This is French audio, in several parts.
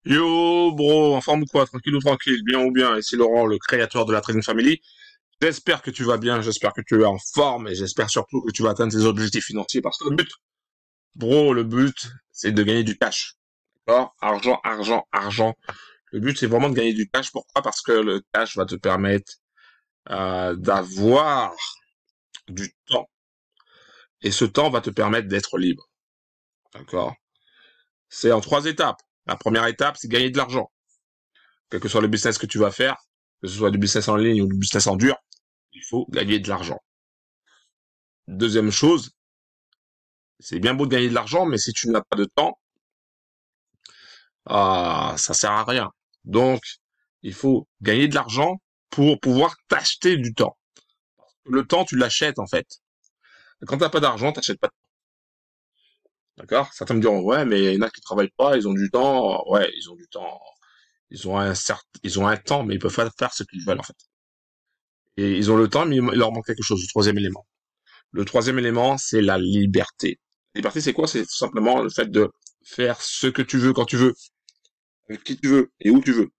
Yo, bro, en forme ou quoi? Tranquille ou tranquille? Bien ou bien? Ici Laurent, le créateur de la Trading Family. J'espère que tu vas bien, j'espère que tu es en forme et j'espère surtout que tu vas atteindre tes objectifs financiers parce que le but, c'est de gagner du cash. D'accord? Argent, argent, argent. Le but, c'est vraiment de gagner du cash. Pourquoi? Parce que le cash va te permettre d'avoir du temps et ce temps va te permettre d'être libre. D'accord? C'est en trois étapes. La première étape, c'est gagner de l'argent. Quel que soit le business que tu vas faire, que ce soit du business en ligne ou du business en dur, il faut gagner de l'argent. Deuxième chose, c'est bien beau de gagner de l'argent, mais si tu n'as pas de temps, ça sert à rien. Donc, il faut gagner de l'argent pour pouvoir t'acheter du temps. Le temps, tu l'achètes en fait. Quand t'as pas d'argent, t'achètes pas de temps. D'accord? Certains me diront, ouais, mais il y en a qui travaillent pas, ils ont du temps. Ouais, ils ont du temps. Ils ont un temps, mais ils peuvent pas faire ce qu'ils veulent en fait. Et ils ont le temps, mais il leur manque quelque chose. Le troisième élément. Le troisième élément, c'est la liberté. La liberté, c'est quoi? C'est tout simplement le fait de faire ce que tu veux quand tu veux, avec qui tu veux et où tu veux.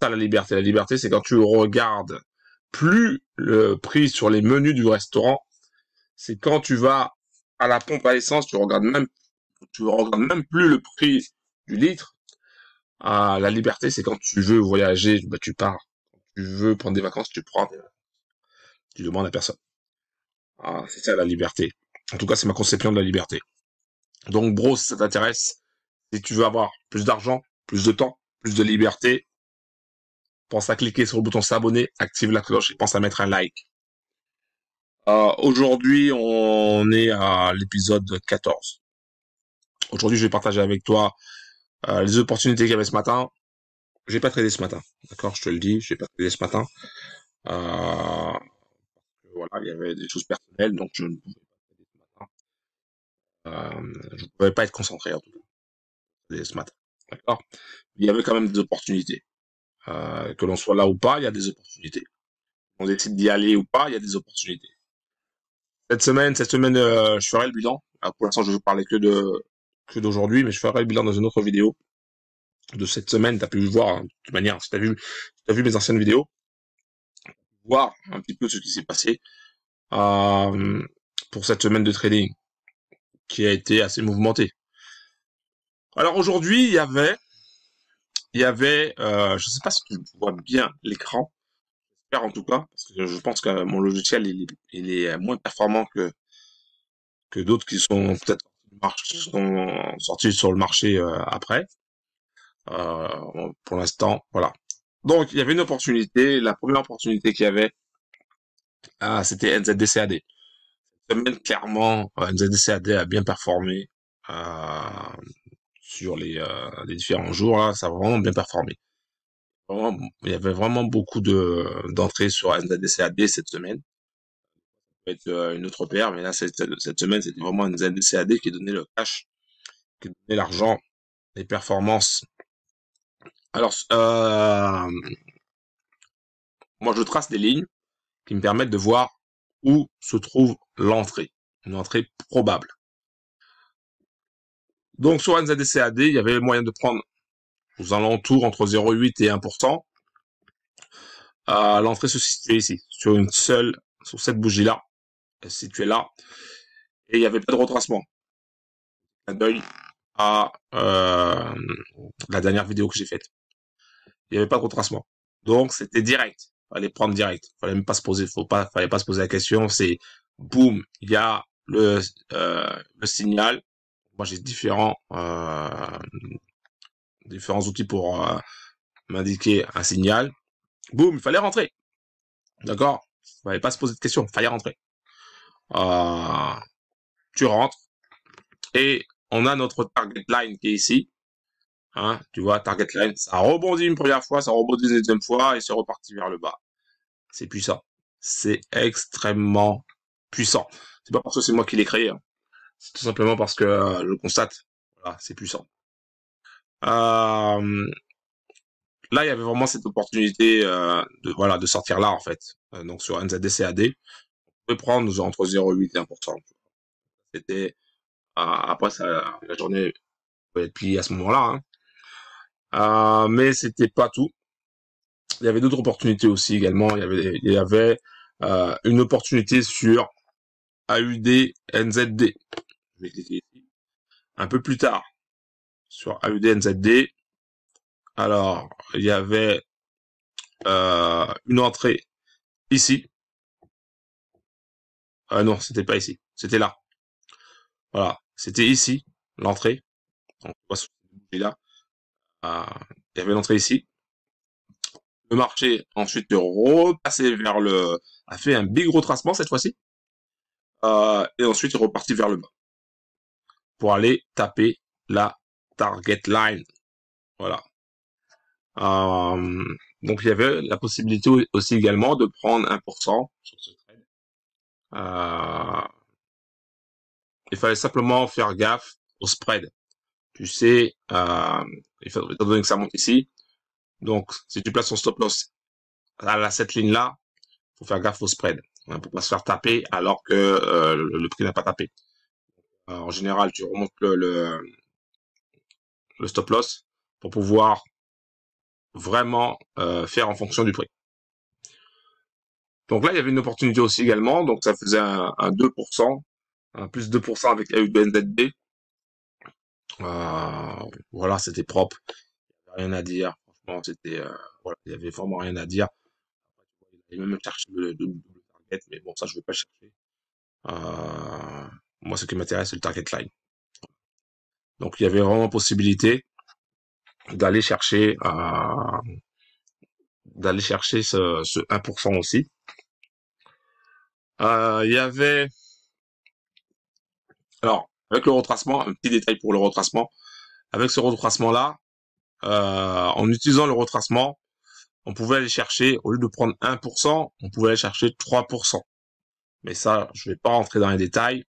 Ça, la liberté. La liberté, c'est quand tu regardes plus le prix sur les menus du restaurant. C'est quand tu vas à la pompe à essence, tu regardes même plus le prix du litre. La liberté, c'est quand tu veux voyager, bah, tu pars. Quand tu veux prendre des vacances, tu prends. Tu demandes à personne. C'est ça la liberté. En tout cas, c'est ma conception de la liberté. Donc, bro, si ça t'intéresse, si tu veux avoir plus d'argent, plus de temps, plus de liberté, pense à cliquer sur le bouton s'abonner, active la cloche et pense à mettre un like. Aujourd'hui, on est à l'épisode 14. Aujourd'hui, je vais partager avec toi les opportunités qu'il y avait ce matin. J'ai pas tradé ce matin, d'accord? Je te le dis, j'ai pas tradé ce matin. Euh, voilà, il y avait des choses personnelles, donc je ne pouvais pas trader ce matin. Je ne pouvais pas être concentré en tout cas ce matin, d'accord? Il y avait quand même des opportunités. Que l'on soit là ou pas, il y a des opportunités. On décide d'y aller ou pas, il y a des opportunités. Cette semaine, je ferai le bilan. Pour l'instant, je vais vous parler que d'aujourd'hui, mais je ferai le bilan dans une autre vidéo de cette semaine. T'as pu voir, hein, de toute manière, si t'as vu mes anciennes vidéos, voir un petit peu ce qui s'est passé euh, pour cette semaine de trading qui a été assez mouvementée. Alors aujourd'hui, je sais pas si tu vois bien l'écran, j'espère en tout cas, parce que je pense que mon logiciel il est moins performant que d'autres qui sont peut-être sont sortis sur le marché après. Pour l'instant, voilà. Donc, il y avait une opportunité. La première opportunité qu'il y avait, c'était NZDCAD. Cette semaine, clairement, NZDCAD a bien performé sur les différents jours. Là, ça a vraiment bien performé. Vraiment, il y avait vraiment beaucoup d'entrées sur NZDCAD cette semaine. Ça peut être une autre paire, mais là, cette semaine, c'était vraiment NZDCAD qui donnait le cash, qui donnait l'argent, les performances. Alors, moi, je trace des lignes qui me permettent de voir où se trouve l'entrée, une entrée probable. Donc, sur NZDCAD, il y avait moyen de prendre aux alentours entre 0,8 et 1%. L'entrée se situait ici, sur cette bougie-là, elle se situait là, et il n'y avait pas de retracement. Un d'œil à la dernière vidéo que j'ai faite. Il n'y avait pas de retracement. Donc, c'était direct. Fallait prendre direct. Fallait même pas se poser, fallait pas se poser la question. C'est boum, il y a le signal. Moi, j'ai différents outils pour m'indiquer un signal. Boum, il fallait rentrer. D'accord? Fallait pas se poser de questions. Fallait rentrer. Euh, Tu rentres et on a notre target line qui est ici. Hein, tu vois, target line, ça rebondit une première fois, ça rebondit une deuxième fois et c'est reparti vers le bas. C'est puissant. C'est extrêmement puissant. C'est pas parce que c'est moi qui l'ai créé, hein. C'est tout simplement parce que je constate. Voilà, c'est puissant. Euh, Là, il y avait vraiment cette opportunité de sortir là en fait. Donc sur NZDCAD, on pouvait prendre entre 0,8 et 1%. C'était après ça, la journée. pouvait être plié à ce moment-là, hein. Mais c'était pas tout. Il y avait d'autres opportunités aussi également. Il y avait une opportunité sur AUD NZD. Je vais cliquer ici. Un peu plus tard, sur AUD NZD, alors il y avait une entrée ici. Non, c'était pas ici, c'était là. Voilà, c'était ici l'entrée. Donc, on voit ce là. Il y avait l'entrée ici. Le marché ensuite est repassé vers a fait un big retracement cette fois-ci. Et ensuite, il est reparti vers le bas pour aller taper la target line. Voilà. Donc, il y avait la possibilité aussi également de prendre 1% sur ce trade. Il fallait simplement faire gaffe au spread. Tu sais, étant donné que ça monte ici, donc si tu places ton stop loss à cette ligne-là, faut faire gaffe au spread. Pour pas se faire taper alors que le prix n'a pas tapé. En général, tu remontes le stop loss pour pouvoir vraiment faire en fonction du prix. Donc là, il y avait une opportunité aussi également. Donc ça faisait un 2%, un plus 2% avec AUDNZD. Voilà, c'était propre. Il n'y avait rien à dire. Franchement, c'était voilà, il y avait vraiment rien à dire. Il y avait même cherché le target, mais bon, ça je vais pas chercher. Moi, ce qui m'intéresse, c'est le target line. Donc il y avait vraiment possibilité d'aller chercher ce 1% aussi. Il y avait alors avec le retracement, un petit détail pour le retracement. Avec ce retracement-là, en utilisant le retracement, on pouvait aller chercher, au lieu de prendre 1%, on pouvait aller chercher 3%. Mais ça, je vais pas rentrer dans les détails.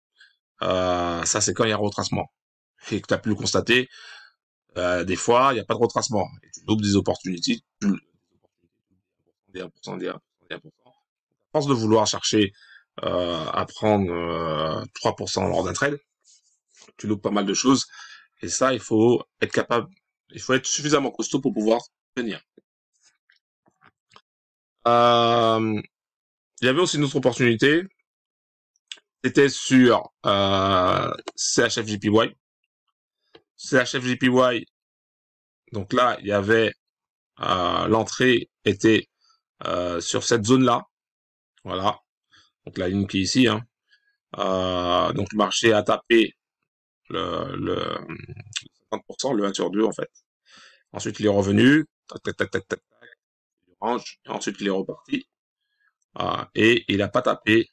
Ça, c'est quand il y a un retracement. Et que tu as pu le constater, des fois, il n'y a pas de retracement. Et tu loupes des opportunités, des 1%, des 1%, des 1%. À force de vouloir chercher à prendre 3% lors d'un trade, tu loupes pas mal de choses. Et ça, il faut être capable, il faut être suffisamment costaud pour pouvoir tenir. Il y avait aussi une autre opportunité. C'était sur CHFJPY. CHFJPY, donc là, il y avait l'entrée était sur cette zone-là. Voilà. Donc la ligne qui est ici. Hein. Donc le marché a tapé le 50%, le 1 sur 2 en fait. Ensuite, il est revenu. Tac, tac, tac, tac, tac, tac. Orange. Et ensuite, il est reparti. Et il n'a pas tapé.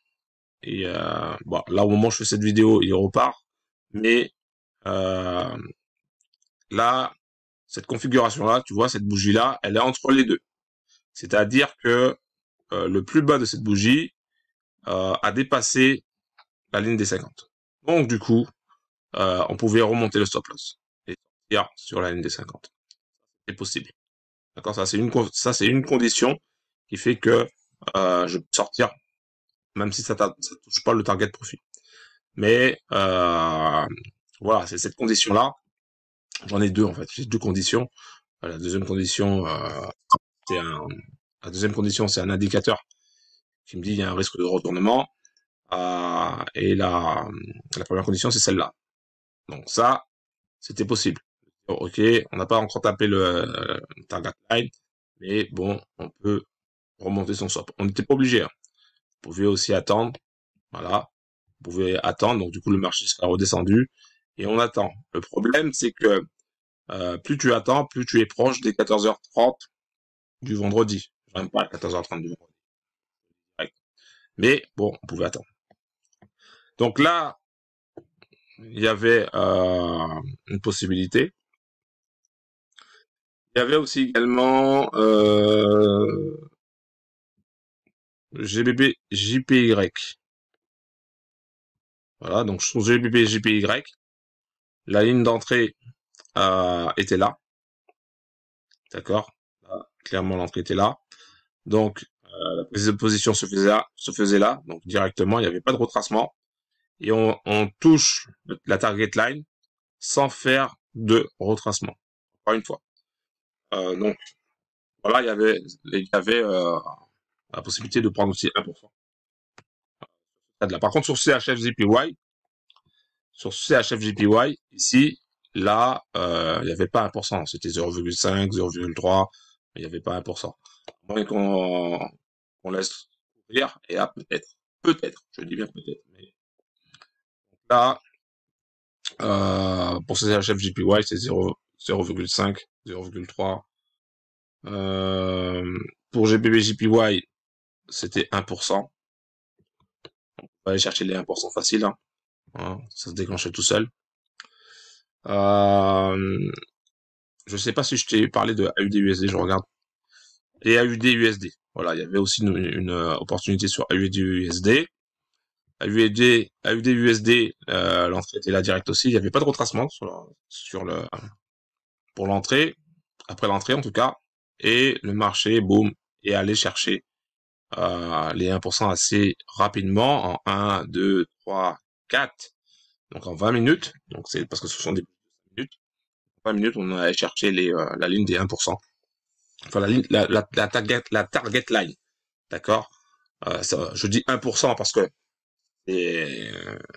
Et bon, là, au moment où je fais cette vidéo, il repart. Mais là, cette configuration-là, tu vois, cette bougie-là, elle est entre les deux. C'est-à-dire que le plus bas de cette bougie a dépassé la ligne des 50. Donc, du coup, on pouvait remonter le stop loss et sortir sur la ligne des 50. C'est possible. D'accord, ça c'est une condition qui fait que je peux sortir même si ça touche pas le target profit. Mais voilà, c'est cette condition-là. J'en ai deux en fait. J'ai deux conditions. La deuxième condition, c'est un indicateur qui me dit il y a un risque de retournement. Et la première condition, c'est celle-là. Donc ça, c'était possible. Ok, on n'a pas encore tapé le target line, mais bon, on peut remonter son swap. On n'était pas obligé. Hein. Vous pouvez aussi attendre. Voilà. Vous pouvez attendre. Donc du coup, le marché sera redescendu et on attend. Le problème, c'est que plus tu attends, plus tu es proche des 14h30 du vendredi. J'aime pas 14h30 du vendredi. Mais bon, on pouvait attendre. Donc là, il y avait une possibilité. Il y avait aussi également GBP JPY. Voilà, donc sur GBP JPY, la ligne d'entrée était là. D'accord. Clairement, l'entrée était là. Donc, la prise de position se faisait là. Donc, directement, il n'y avait pas de retracement. Et on touche la target line sans faire de retracement. Encore une fois. Donc, voilà, il y avait la possibilité de prendre aussi 1%. Par contre, sur CHFJPY, ici, là, il n'y avait pas 1%. C'était 0,5, 0,3, il n'y avait pas 1%. Moins qu'on laisse courir, et là, peut-être, je dis bien peut-être. Mais là, pour CHFJPY, c'est 0,5, 0,3. Pour GBPJPY, c'était 1%. On va aller chercher les 1% faciles, hein. Ça se déclenchait tout seul. Je sais pas si je t'ai parlé de AUD-USD, je regarde. Et AUD-USD. Voilà, il y avait aussi une opportunité sur AUD-USD. AUD-USD, l'entrée était là direct aussi. Il n'y avait pas de retracement pour l'entrée, après l'entrée en tout cas. Et le marché, boum, est allé chercher les 1% assez rapidement en 1, 2, 3, 4. Donc en 20 minutes. Donc c'est parce que ce sont des minutes. 20 minutes, on allait chercher la ligne des 1%. Enfin, la target line. D'accord? Je dis 1% parce que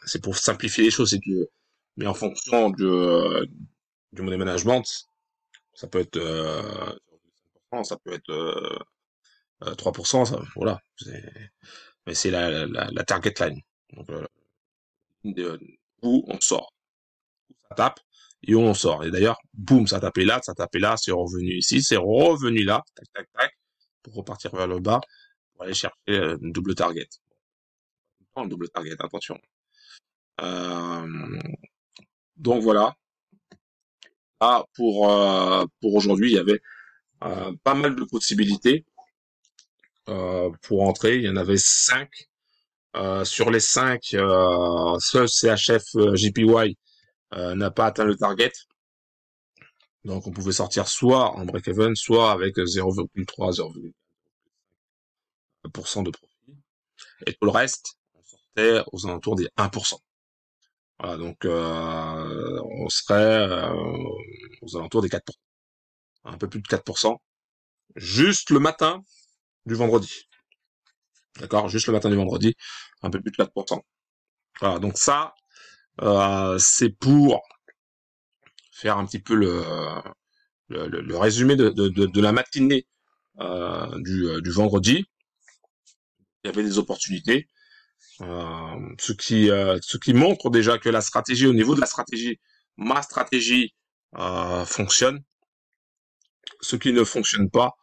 c'est pour simplifier les choses, si tu veux. Mais en fonction du money management, ça peut être 5%, ça peut être 3%, ça, voilà. Mais c'est la target line. Donc, où on sort, où ça tape, et où on sort. Et d'ailleurs, boum, ça tapait là, c'est revenu ici, c'est revenu là, tac, tac, tac, pour repartir vers le bas, pour aller chercher une double target. Pas une double target, attention. Donc voilà. Ah, pour aujourd'hui, il y avait pas mal de possibilités pour entrer. Il y en avait 5. Sur les 5, seul CHF JPY n'a pas atteint le target. Donc on pouvait sortir soit en break-even, soit avec 0,3, 0,4% de profit. Et tout le reste, on sortait aux alentours des 1%. Voilà, donc on serait aux alentours des 4%. Un peu plus de 4%. Juste le matin du vendredi. D'accord? Juste le matin du vendredi, un peu plus de 4%. Voilà, donc ça, c'est pour faire un petit peu le résumé de la matinée du vendredi. Il y avait des opportunités. Ce qui montre déjà que la stratégie, au niveau de la stratégie, ma stratégie fonctionne. Ce qui ne fonctionne pas,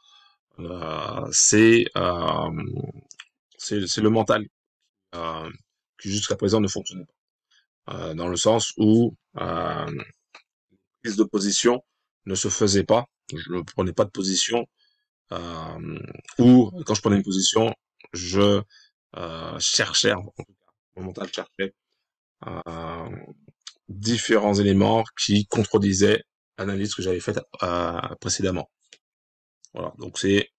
c'est le mental qui jusqu'à présent ne fonctionnait pas. Dans le sens où prise de position ne se faisait pas. Je ne prenais pas de position. Ou quand je prenais une position, je cherchais, mon mental cherchait différents éléments qui contredisaient l'analyse que j'avais faite précédemment. Voilà, donc c'est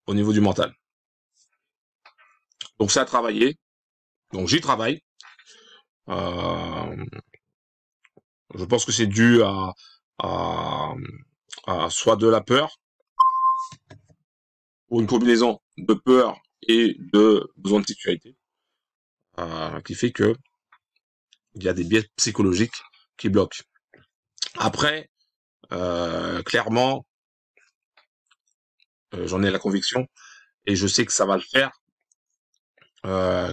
au niveau du mental. Donc c'est à travailler. Donc j'y travaille. Je pense que c'est dû à soit de la peur, ou une combinaison de peur et de besoin de sécurité, qui fait que il y a des biais psychologiques qui bloquent. Après, clairement, j'en ai la conviction et je sais que ça va le faire.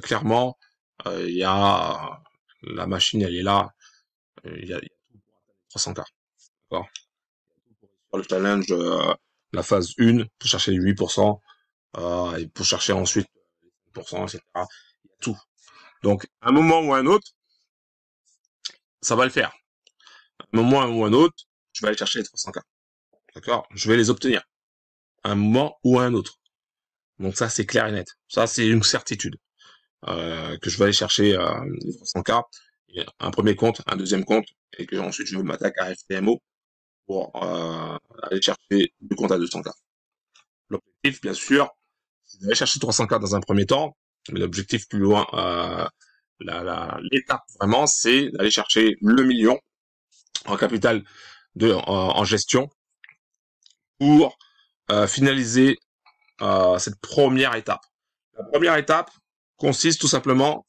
Clairement, il y a la machine, elle est là. Il y a 300K. D'accord. Pour le challenge, la phase 1, pour chercher les 8%, et pour chercher ensuite 8%, etc. Il y a tout. Donc, à un moment ou à un autre, ça va le faire. À un moment ou à un autre, je vais aller chercher les 300K. D'accord? Je vais les obtenir. À un moment ou à un autre. Donc ça, c'est clair et net. Ça, c'est une certitude. Que je vais aller chercher les 300K, un premier compte, un deuxième compte, et que ensuite je m'attaque à FTMO pour aller chercher du compte à 200K. L'objectif, bien sûr, c'est d'aller chercher 300K dans un premier temps, mais l'objectif plus loin, l'étape vraiment, c'est d'aller chercher le million en capital en gestion pour finaliser cette première étape. La première étape consiste tout simplement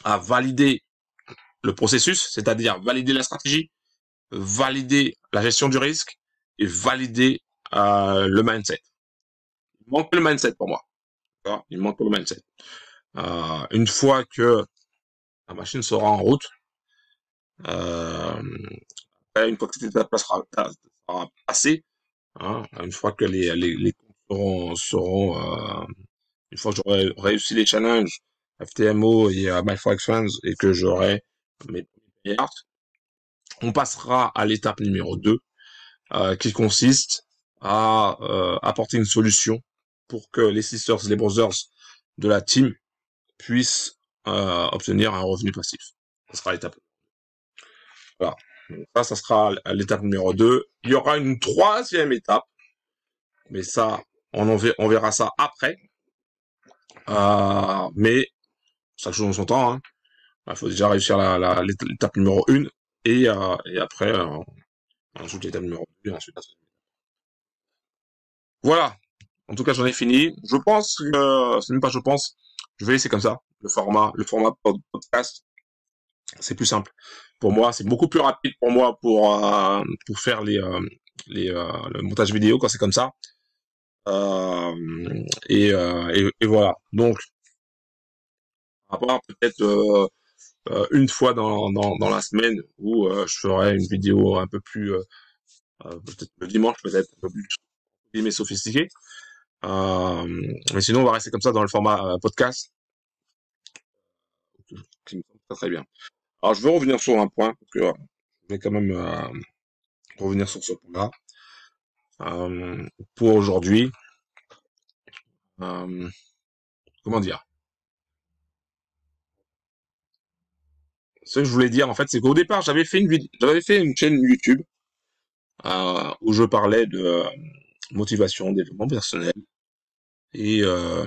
à valider le processus, c'est-à-dire valider la stratégie, valider la gestion du risque et valider le mindset. Il manque le mindset pour moi. Il manque le mindset. Une fois que la machine sera en route, une fois que cette étape sera passée, hein, une fois que les comptes une fois que j'aurai réussi les challenges FTMO et MyForex Funds et que j'aurai mes premiers yards, on passera à l'étape numéro 2 qui consiste à apporter une solution pour que les sisters, les brothers de la team puissent obtenir un revenu passif. Ça sera l'étape. Voilà. Ça sera l'étape numéro 2. Il y aura une troisième étape, mais ça, on verra ça après. Mais chaque chose en son temps. Hein. Il faut déjà réussir l'étape numéro 1 et après ensuite l'étape numéro 2 et ensuite la troisième. Voilà. En tout cas, j'en ai fini. Je pense que, c'est même pas je pense, je vais laisser comme ça. Le format podcast, c'est plus simple. Pour moi, c'est beaucoup plus rapide pour moi pour faire le montage vidéo quand c'est comme ça. Et voilà. Donc, à part peut-être une fois dans la semaine où je ferai une vidéo un peu plus, peut-être le dimanche, peut-être un peu plus sophistiqué. Mais sinon, on va rester comme ça dans le format podcast, qui me semble très très bien. Alors, je veux revenir sur un point, parce que je vais quand même revenir sur ce point-là. Pour aujourd'hui, comment dire? Ce que je voulais dire, en fait, c'est qu'au départ, j'avais fait une chaîne YouTube où je parlais de motivation, développement personnel, et euh,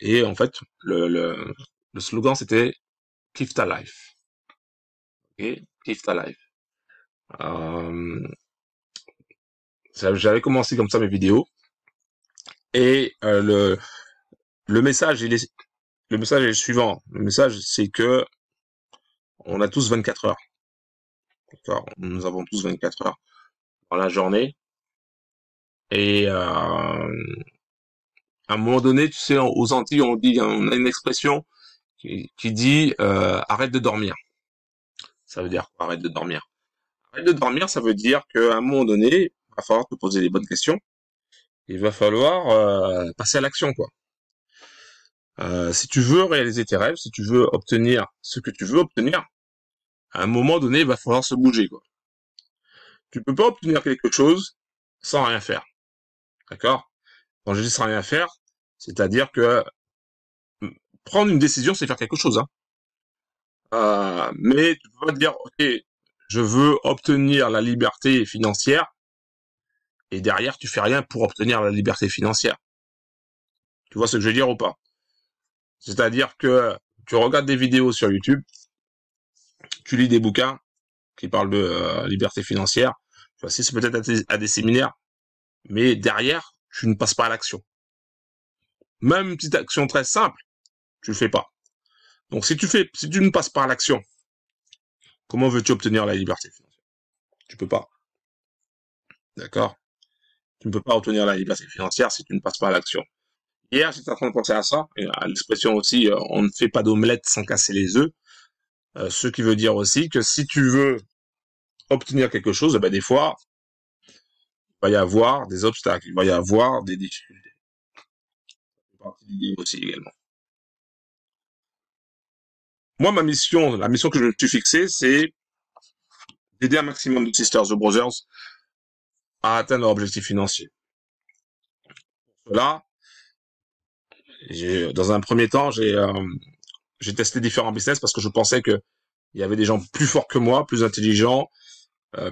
et en fait, le slogan c'était Kiff ta life. Ok, Kiff ta life. Euh, J'avais commencé comme ça mes vidéos et le message le message est le suivant. Le message c'est que on a tous 24 heures. D'accord, nous avons tous 24 heures dans la journée et à un moment donné, tu sais, aux Antilles, on a une expression qui dit arrête de dormir. Ça veut dire quoi, arrête de dormir. Arrête de dormir, ça veut dire qu'à un moment donné, il va falloir te poser les bonnes questions. Il va falloir passer à l'action, quoi. Si tu veux réaliser tes rêves, si tu veux obtenir ce que tu veux obtenir, à un moment donné, il va falloir se bouger, quoi. Tu peux pas obtenir quelque chose sans rien faire, d'accord? Quand je dis sans rien faire, c'est-à-dire que prendre une décision, c'est faire quelque chose, hein. Mais tu peux pas te dire, ok, je veux obtenir la liberté financière, et derrière, tu fais rien pour obtenir la liberté financière. Tu vois ce que je veux dire ou pas? C'est-à-dire que tu regardes des vidéos sur YouTube, tu lis des bouquins qui parlent de liberté financière, tu assistes peut-être à des séminaires, mais derrière, tu ne passes pas à l'action. Même une petite action très simple, tu le fais pas. Donc si tu ne passes pas à l'action, comment veux-tu obtenir la liberté financière? Tu peux pas. D'accord? Tu ne peux pas obtenir la liberté financière si tu ne passes pas à l'action. Hier, j'étais en train de penser à ça, et à l'expression aussi, on ne fait pas d'omelette sans casser les œufs. Ce qui veut dire aussi que si tu veux obtenir quelque chose, ben des fois, il va y avoir des obstacles, il va y avoir des difficultés. C'est partie du game aussi également. Moi, la mission que je me suis fixée, c'est d'aider un maximum de sisters ou brothers à atteindre leur objectif financier. Pour cela, dans un premier temps, j'ai testé différents business parce que je pensais que il y avait des gens plus forts que moi, plus intelligents,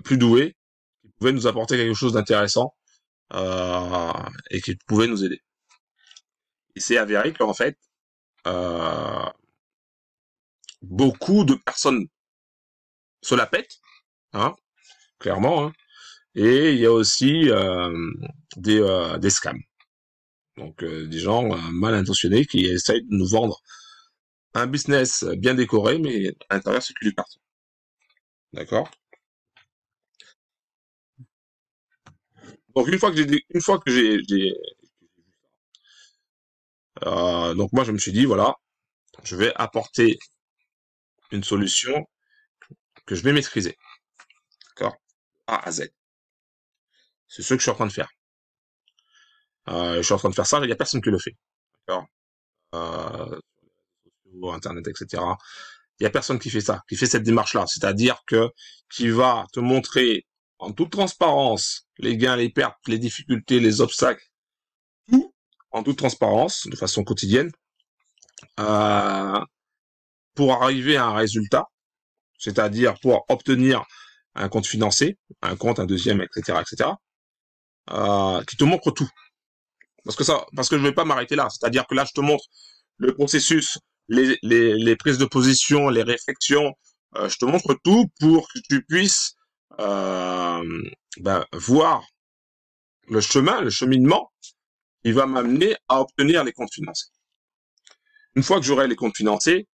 plus doués, qui pouvaient nous apporter quelque chose d'intéressant et qui pouvaient nous aider. Et c'est avéré qu'en fait, euh, beaucoup de personnes se la pètent, hein, clairement, hein. Et il y a aussi des scams. Donc des gens mal intentionnés qui essayent de nous vendre un business bien décoré, mais à l'intérieur c'est que du carton. D'accord? Donc une fois que donc moi je me suis dit voilà, je vais apporter une solution que je vais maîtriser. D'accord? A à Z. C'est ce que je suis en train de faire. Je suis en train de faire ça, il n'y a personne qui le fait. D'accord? Sur Internet, etc. Il n'y a personne qui fait ça, qui fait cette démarche-là. C'est-à-dire que qui va te montrer en toute transparence les gains, les pertes, les difficultés, les obstacles, tout en toute transparence, de façon quotidienne, euh, pour arriver à un résultat, c'est-à-dire pour obtenir un compte financier, un compte, un deuxième, etc., etc., qui te montre tout. Parce que je vais pas m'arrêter là. C'est-à-dire que là, je te montre le processus, les prises de position, les réflexions. Je te montre tout pour que tu puisses voir le cheminement qui va m'amener à obtenir les comptes financiers. Une fois que j'aurai les comptes financiers,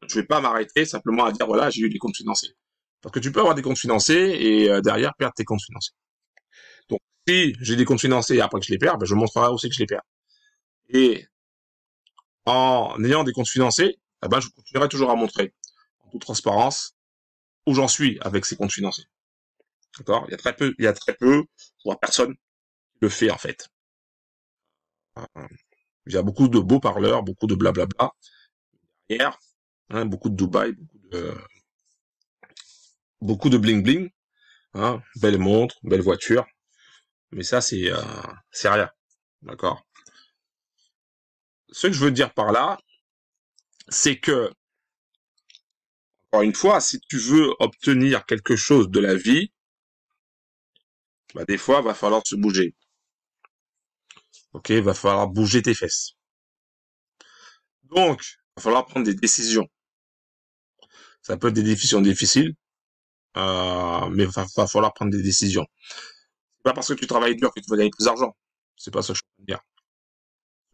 je vais pas m'arrêter simplement à dire voilà, j'ai eu des comptes financiers. Parce que tu peux avoir des comptes financiers et derrière perdre tes comptes financiers. Donc si j'ai des comptes financiers et après que je les perds, je montrerai aussi que je les perds. Et en ayant des comptes financiers, je continuerai toujours à montrer en toute transparence où j'en suis avec ces comptes financiers. D'accord? Il y a très peu, voire personne qui le fait en fait. Il y a beaucoup de beaux parleurs, beaucoup de blablabla. Hier, hein, beaucoup de Dubaï, beaucoup de bling bling, hein, belle montre, belle voiture, mais ça c'est rien, d'accord. Ce que je veux dire par là, c'est que encore une fois, si tu veux obtenir quelque chose de la vie, des fois va falloir se bouger. Ok, va falloir bouger tes fesses. Donc, va falloir prendre des décisions. Ça peut être des décisions difficiles, mais va falloir prendre des décisions. C'est pas parce que tu travailles dur que tu vas gagner plus d'argent. C'est pas ça que je suis en train de dire.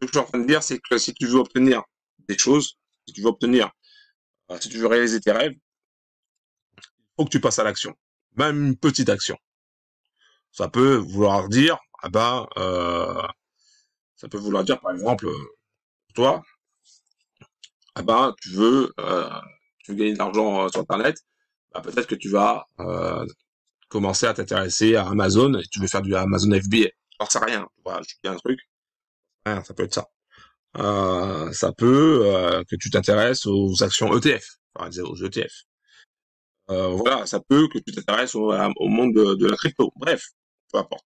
Ce que je suis en train de dire, c'est que si tu veux obtenir des choses, si tu veux obtenir, si tu veux réaliser tes rêves, il faut que tu passes à l'action. Même une petite action. Ça peut vouloir dire, ça peut vouloir dire, par exemple, toi, tu veux gagner de l'argent sur Internet, peut-être que tu vas commencer à t'intéresser à Amazon et tu veux faire du Amazon FBA. Alors, c'est rien. Voilà, je dis un truc. Rien, ça peut être ça. Ça peut que tu t'intéresses aux actions ETF, enfin aux ETF. Voilà, ça peut que tu t'intéresses au monde de la crypto. Bref, peu importe.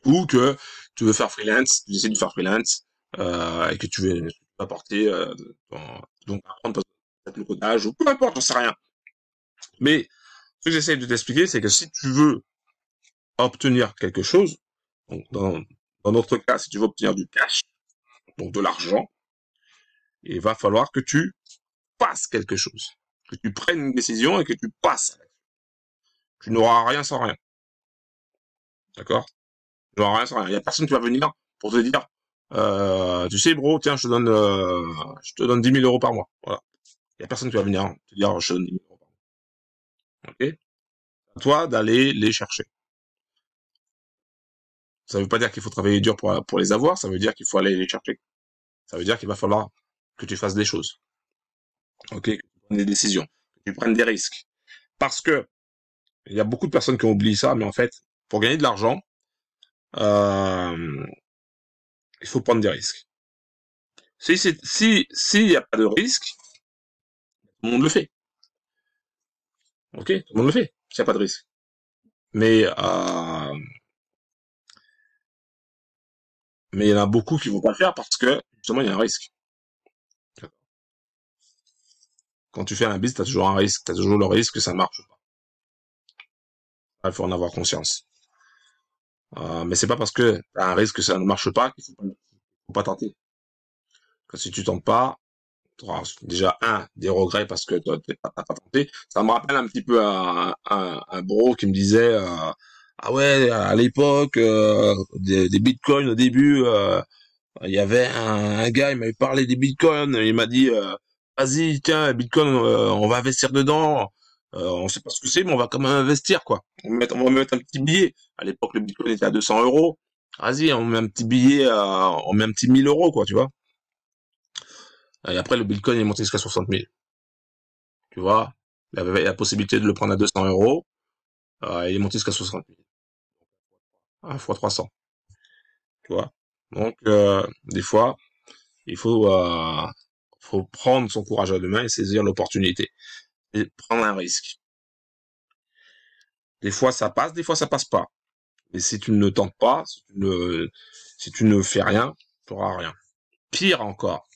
Ou que tu veux faire freelance, tu essaies de faire freelance et que tu veux apporter donc apprendre peut-être le codage ou peu importe, j'en sais rien. Mais ce que j'essaie de t'expliquer, c'est que si tu veux obtenir quelque chose, donc dans notre cas, si tu veux obtenir du cash, donc de l'argent, il va falloir que tu fasses quelque chose, que tu prennes une décision et que tu passes. Tu n'auras rien sans rien. D'accord? Tu n'auras rien sans rien. Il n'y a personne qui va venir pour te dire, tu sais, bro, tiens, je te donne 10 000 euros par mois. Voilà. Il n'y a personne qui va venir te dire, je te donne 10 000 euros par mois. Ok? À toi d'aller les chercher. Ça ne veut pas dire qu'il faut travailler dur pour les avoir, ça veut dire qu'il faut aller les chercher. Ça veut dire qu'il va falloir que tu fasses des choses. Ok? Que tu prennes des décisions. Que tu prennes des risques. Parce que, il y a beaucoup de personnes qui ont oublié ça, mais en fait, pour gagner de l'argent, euh, il faut prendre des risques. S'il y a pas de risque, tout le monde le fait. Ok? Tout le monde le fait. S'il n'y a pas de risque. Mais mais il y en a beaucoup qui vont pas le faire parce que, justement, il y a un risque. Quand tu fais un business, t'as toujours un risque. T'as toujours le risque que ça ne marche pas. Il faut en avoir conscience. Mais c'est pas parce que t'as un risque que ça ne marche pas qu'il faut pas tenter. Que si tu tentes pas, t'auras déjà des regrets parce que t'as pas tenté. Ça me rappelle un petit peu un bro qui me disait ah ouais, à l'époque des bitcoins au début, il y avait un gars, il m'avait parlé des bitcoins, il m'a dit vas-y tiens bitcoin, on va investir dedans. On sait pas ce que c'est, mais on va quand même investir quoi. On va mettre un petit billet. À l'époque le bitcoin était à 200 euros. Vas-y, on met un petit billet, on met un petit 1000 euros quoi, tu vois. Et après le bitcoin est monté jusqu'à 60 000. Tu vois, il avait la possibilité de le prendre à 200 euros, il est monté jusqu'à 60 000. 1 fois 300, tu vois. Donc, des fois, il faut prendre son courage à deux mains et saisir l'opportunité. Et prendre un risque. Des fois, ça passe, des fois, ça passe pas. Et si tu ne tentes pas, si tu ne fais rien, tu n'auras rien. Pire encore,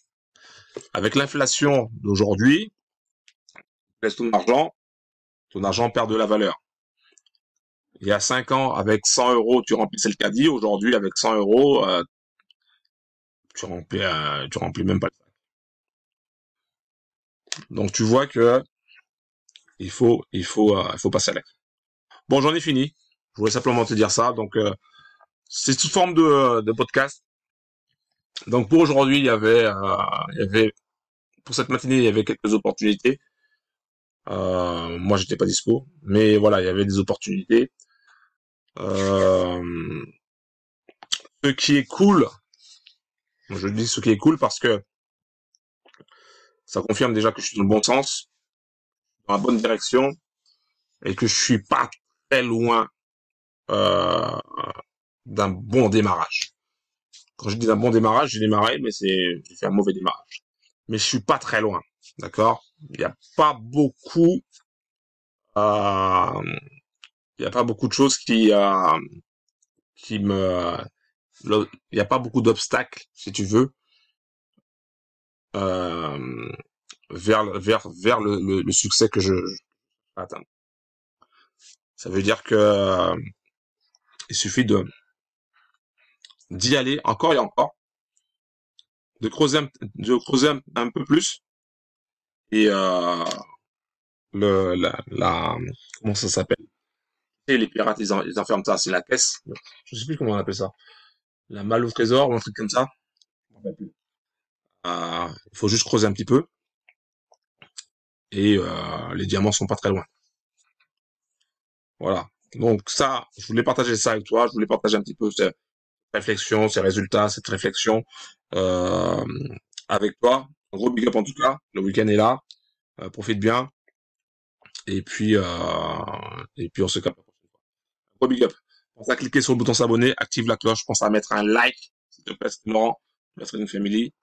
avec l'inflation d'aujourd'hui, tu laisses ton argent perd de la valeur. Il y a 5 ans, avec 100 euros, tu remplissais le caddie. Aujourd'hui, avec 100 euros, tu remplis même pas le sac. Donc tu vois que il faut passer à l'acte. Bon, j'en ai fini. Je voulais simplement te dire ça. Donc c'est sous forme de podcast. Donc pour aujourd'hui, il y avait pour cette matinée, il y avait quelques opportunités. Moi, j'étais pas dispo, mais voilà, il y avait des opportunités. Euh, ce qui est cool, je dis ce qui est cool parce que ça confirme déjà que je suis dans le bon sens, dans la bonne direction, et que je suis pas très loin euh, d'un bon démarrage. Quand je dis d'un bon démarrage, j'ai démarré, mais j'ai fait un mauvais démarrage. Mais je suis pas très loin, d'accord. Il n'y a pas beaucoup, euh, il y a pas beaucoup de choses qui me, il n'y a pas beaucoup d'obstacles, si tu veux, euh, vers le succès que je atteins. Ça veut dire que il suffit d'y aller encore et encore, de creuser un peu plus et comment ça s'appelle? Et les pirates, ils enferment ça, c'est la caisse. Je sais plus comment on appelle ça. La malle au trésor ou un truc comme ça. Je m'en rappelle plus. Il faut juste creuser un petit peu et les diamants sont pas très loin. Voilà. Donc ça, je voulais partager ça avec toi. Je voulais partager un petit peu cette réflexion, ces résultats, cette réflexion euh, avec toi. Un gros big up en tout cas. Le week-end est là. Profite bien. Et puis on se capte. Gros big up. Pense à cliquer sur le bouton s'abonner, active la cloche, pense à mettre un like, s'il te plaît, c'est Laurent, Wrestling Family.